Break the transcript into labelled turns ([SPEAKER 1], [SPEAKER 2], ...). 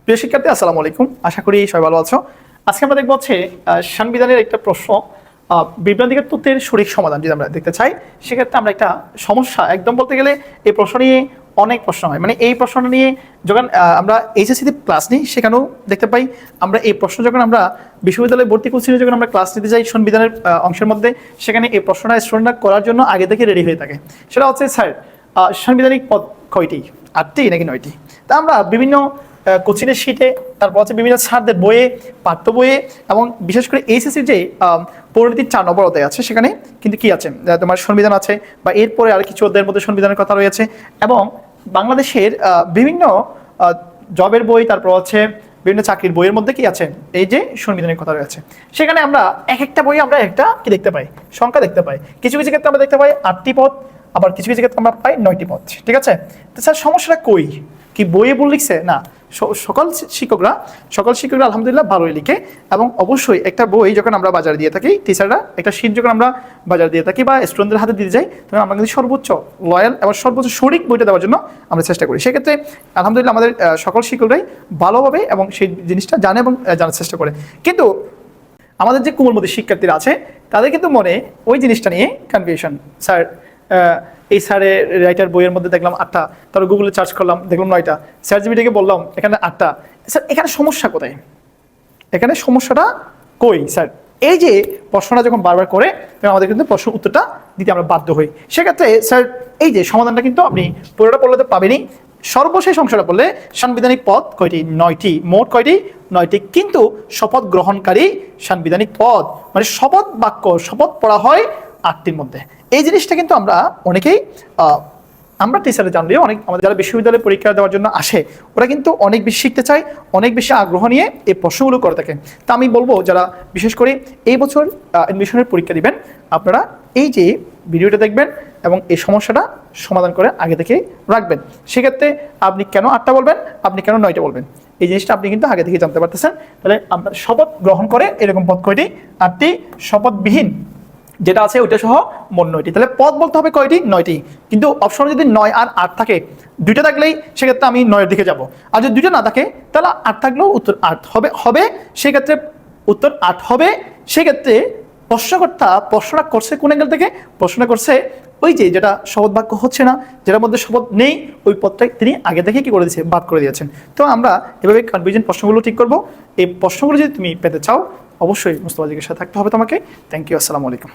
[SPEAKER 1] প্রিয় শিক্ষার্থী আসসালামু আলাইকুম, আশা করি সবাই ভালো আছো। আজকে আমরা দেখব হচ্ছে সংবিধানের একটা প্রশ্ন, বিভ্রান্তিকর তথ্যের সঠিক সমাধান যদি আমরা দেখতে চাই, সেক্ষেত্রে আমরা একটা সমস্যা একদম বলতে গেলে এই প্রশ্ন নিয়ে অনেক প্রশ্ন হয়। মানে এই প্রশ্নটা নিয়ে যখন আমরা এইচএসসিতে ক্লাস নিই সেখানেও দেখতে পাই। আমরা এই প্রশ্ন যখন আমরা বিশ্ববিদ্যালয়ে ভর্তি করছি, যখন আমরা ক্লাস নিতে যাই সংবিধানের অংশের মধ্যে, সেখানে এই প্রশ্নটা স্টুডেন্টরা করার জন্য আগে থেকে রেডি হয়ে থাকে। সেটা হচ্ছে স্যার সাংবিধানিক পদ কয়টি, 8টি নাকি 9টি? তা আমরা বিভিন্ন কোচিংয়ের শিটে, তারপর হচ্ছে বিভিন্ন স্যারদের বইয়ে, পাঠ্য বইয়ে এবং বিশেষ করে এইচএসসির যে পরিণতির 4 নম্বর অধ্যায় আছে, সেখানে কিন্তু কি আছে, তোমার সংবিধান আছে বা এরপরে আর কিছু অধ্যায়ের মধ্যে সংবিধানের কথা রয়েছে এবং বাংলাদেশের বিভিন্ন জবের বই, তারপর হচ্ছে বিভিন্ন চাকরির বইয়ের মধ্যে কি আছে, এই যে সংবিধানের কথা রয়েছে। সেখানে আমরা এক একটা বই আমরা একটা কি দেখতে পাই, সংখ্যা দেখতে পাই। কিছু কিছু ক্ষেত্রে আমরা দেখতে পাই 8টি পদ, আবার কিছু কিছু ক্ষেত্রে আমরা পাই 9টি পদ। ঠিক আছে, তো স্যার সমস্যাটা কই, কি বইয়ে ভুল লিখছে? না, সকল শিক্ষকরা আলহামদুলিল্লাহ ভালোই লিখে। এবং অবশ্যই একটা বই যখন আমরা বাজারে দিয়ে থাকি, টিচাররা একটা শীট যখন আমরা বাজারে দিয়ে থাকি বা স্টুডেন্টদের হাতে দিতে যাই, তখন আমরা কিন্তু সর্বোচ্চ লয়াল এবং সর্বোচ্চ সঠিক বইটা দেওয়ার জন্য আমরা চেষ্টা করি। সেক্ষেত্রে আলহামদুলিল্লাহ আমাদের সকল শিক্ষকরাই ভালোভাবে এবং সেই জিনিসটা জানে এবং জানার চেষ্টা করে। কিন্তু আমাদের যে কোমলমতি শিক্ষার্থীরা আছে, তাদের কিন্তু মনে ওই জিনিসটা নিয়ে কনফিউশন। স্যার এই স্যারের রাইটার বইয়ের মধ্যে দেখলাম 8টা, তারপর গুগলে সার্চ করলাম দেখলাম 9টা, স্যার জিপিটিকে বললাম এখানে 8টা। স্যার এখানে সমস্যা কোথায়, এখানে সমস্যাটা কই স্যার? এই যে প্রশ্নটা যখন বারবার করে, তখন আমাদের কিন্তু প্রশ্ন উত্তরটা দিতে আমরা বাধ্য হই। সেক্ষেত্রে স্যার এই যে সমাধানটা কিন্তু আপনি পুরোটা পড়লে তো পাবেনই। সর্বশেষ অংশটা বললে সাংবিধানিক পদ কয়টি? 9টি। মোট কয়টি? 9টি। কিন্তু শপথ গ্রহণকারী সাংবিধানিক পদ, মানে শপথ বাক্য, শপথ পড়া হয় 8টির মধ্যে। এই জিনিসটা কিন্তু আমরা অনেকেই আমরা টিচারে জানলেও অনেক আমাদের যারা বিশ্ববিদ্যালয়ে পরীক্ষা দেওয়ার জন্য আসে, ওরা কিন্তু অনেক বেশি শিখতে চায়, অনেক বেশি আগ্রহ নিয়ে এই প্রশ্নগুলো করে থাকে। তা আমি বলবো যারা বিশেষ করে এই বছর অ্যাডমিশনের পরীক্ষা দিবেন, আপনারা এই যে ভিডিওটা দেখবেন এবং এই সমস্যাটা সমাধান করে আগে থেকে রাখবেন। সেক্ষেত্রে আপনি কেন 8টা বলবেন, আপনি কেন 9টা বলবেন, এই জিনিসটা আপনি কিন্তু আগে থেকে জানতে পারতেছেন। তাহলে আপনার শপথ গ্রহণ করে এরকম পদ কয়টি? 8টি। শপথবিহীন যেটা আছে ওইটা সহ মোট 9টি। তাহলে পদ বলতে হবে কয়টি? 9টি। কিন্তু অপশনে যদি 9 আর 8 থাকে, 2টা থাকলেই সেক্ষেত্রে আমি 9-এর দিকে যাব। আর যদি 2টা না থাকে, তাহলে 8 থাকলেও উত্তর 8 হবে। সেক্ষেত্রে উত্তর 8 হবে। সেক্ষেত্রে প্রশ্নকর্তা প্রশ্নটা করছে কোন অ্যাঙ্গেল থেকে? প্রশ্নটা করছে ওই যে যেটা শপথ বাক্য হচ্ছে না, যেটার মধ্যে শপথ নেই, ওই পদটা তিনি আগে থেকে কি করে দিয়েছে? বাদ করে দিয়েছেন। তো আমরা এভাবে কনফিউশন প্রশ্নগুলো ঠিক করব। এই প্রশ্নগুলো যদি তুমি পেতে চাও, অবশ্যই মুস্তাফা জিজ্ঞাসা থাকতে হবে তোমাকে। থ্যাংক ইউ, আসসালামু আলাইকুম।